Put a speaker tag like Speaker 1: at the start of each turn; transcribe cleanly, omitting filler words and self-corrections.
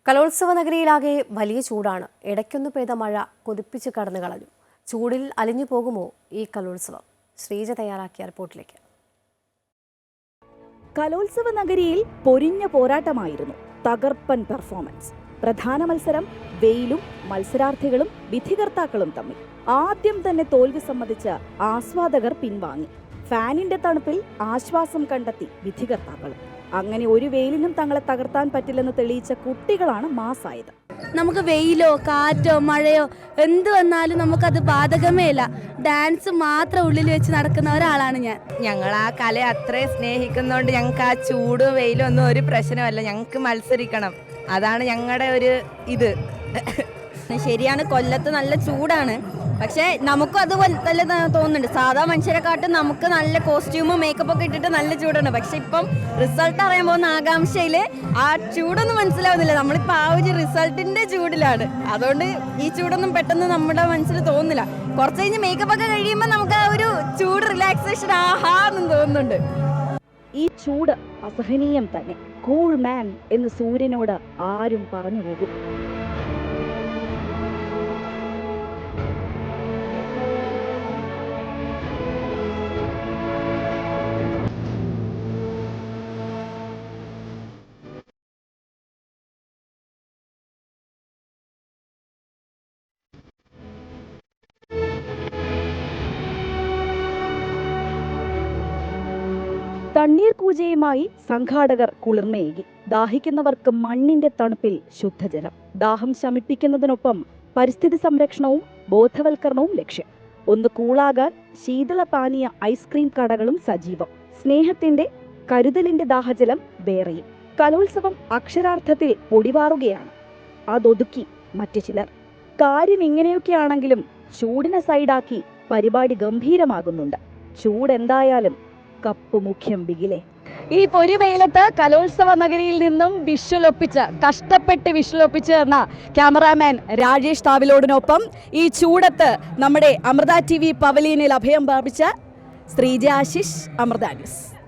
Speaker 1: കലോത്സവ നഗരിയിലാകെ വലിയ ചൂടാണ്. ഇടയ്ക്കൊന്നു പെയ്ത മഴ കൊതിപ്പിച്ച് കടന്നു കളഞ്ഞു. ചൂടിൽ അലിഞ്ഞു പോകുമോ ഈ കലോത്സവം? ശ്രീജ തയ്യാറാക്കിയ റിപ്പോർട്ടിലേക്ക്.
Speaker 2: കലോത്സവ നഗരിയിൽ പൊരിഞ്ഞ പോരാട്ടമായിരുന്നു. തകർപ്പൻ പെർഫോമൻസ്. പ്രധാന മത്സരം വെയിലും മത്സരാർത്ഥികളും വിധികർത്താക്കളും തമ്മിൽ. ആദ്യം തന്നെ തോൽവി സമ്മതിച്ച് ആസ്വാദകർ പിൻവാങ്ങി. ഫാനിന്റെ തണുപ്പിൽ ആശ്വാസം കണ്ടെത്തി വിധികർത്താക്കളും. അങ്ങനെ ഒരു വെയിലിനും തങ്ങളെ തകർത്താൻ പറ്റില്ലെന്ന് തെളിയിച്ച കുട്ടികളാണ് മാസായത്.
Speaker 3: നമുക്ക് വെയിലോ കാറ്റോ മഴയോ എന്ത് വന്നാലും നമുക്കത് ബാധകമേ ഇല്ല. ഡാൻസ് മാത്രം ഉള്ളിൽ വെച്ച് നടക്കുന്ന ഒരാളാണ് ഞാൻ.
Speaker 4: ഞങ്ങൾ ആ കലയെ അത്രയും സ്നേഹിക്കുന്നതുകൊണ്ട് ഞങ്ങൾക്ക് ആ ചൂടും വെയിലും ഒന്നും ഒരു പ്രശ്നമല്ല. ഞങ്ങൾക്ക് മത്സരിക്കണം, അതാണ് ഞങ്ങളുടെ ഒരു ഇത്.
Speaker 5: ശരിയാണ്, കൊല്ലത്ത് നല്ല ചൂടാണ്. പക്ഷേ നമുക്കും അതുപോലെ തന്നെ തോന്നുന്നുണ്ട്. സാധാ മനുഷ്യരെക്കാട്ടും നമുക്ക് നല്ല കോസ്റ്റ്യൂമും മേക്കപ്പ് ഒക്കെ ഇട്ടിട്ട് നല്ല ചൂടുണ്ട്. പക്ഷെ ഇപ്പം റിസൾട്ട് അറിയാൻ പോകുന്ന ആകാംക്ഷയിൽ ആ ചൂടൊന്നും മനസ്സിലാവുന്നില്ല. നമ്മളിപ്പോൾ ആ ഒരു റിസൾട്ടിന്റെ ചൂടിലാണ്. അതുകൊണ്ട് ഈ ചൂടൊന്നും പെട്ടെന്ന് നമ്മുടെ മനസ്സിൽ തോന്നുന്നില്ല. കുറച്ച് കഴിഞ്ഞ് മേക്കപ്പ് ഒക്കെ കഴിയുമ്പോൾ നമുക്ക് ആ ഒരു ചൂട് റിലാക്സേഷൻ ആഹാന്നും തോന്നുന്നുണ്ട്.
Speaker 2: ഈ ചൂട് അസഹനീയം തന്നെ. കൂൾ മാൻ എന്ന് സൂര്യനോട് ആരും പറഞ്ഞു പോകും. തണ്ണീർ കൂജയുമായി സംഘാടകർ കുളിർമയേകി. ദാഹിക്കുന്നവർക്ക് മണ്ണിന്റെ തണുപ്പിൽ ശുദ്ധജലം. ദാഹം ശമിപ്പിക്കുന്നതിനൊപ്പം പരിസ്ഥിതി സംരക്ഷണവും ബോധവൽക്കരണവും ലക്ഷ്യം. ഒന്ന് കൂളാകാൻ ശീതളപാനീയ ഐസ്ക്രീം കടകളും സജീവം. സ്നേഹത്തിന്റെ കരുതലിന്റെ ദാഹജലം വേറെയും. കലോത്സവം അക്ഷരാർത്ഥത്തിൽ പൊടിപാറുകയാണ്. അതൊതുക്കി മറ്റു ചിലർ. കാര്യം ഇങ്ങനെയൊക്കെയാണെങ്കിലും ചൂടിനെ സൈഡാക്കി പരിപാടി ഗംഭീരമാകുന്നുണ്ട്. ചൂടെന്തായാലും കപ്പ് മുഖ്യം ബിഗിലെ. ഈ പൊരിവെയിലത്ത് കലോത്സവ നഗരിയിൽ നിന്നും കഷ്ടപ്പെട്ട് വിഷ്വലൊപ്പിച്ച് എന്ന ക്യാമറാമാൻ രാജേഷ് താവിലോടിനൊപ്പം ഈ ചൂടത്ത് നമ്മുടെ അമൃത TV പവലിയനിൽ അഭയം പ്രാപിച്ച ശ്രീജ ആശിഷ്, അമൃത ന്യൂസ്.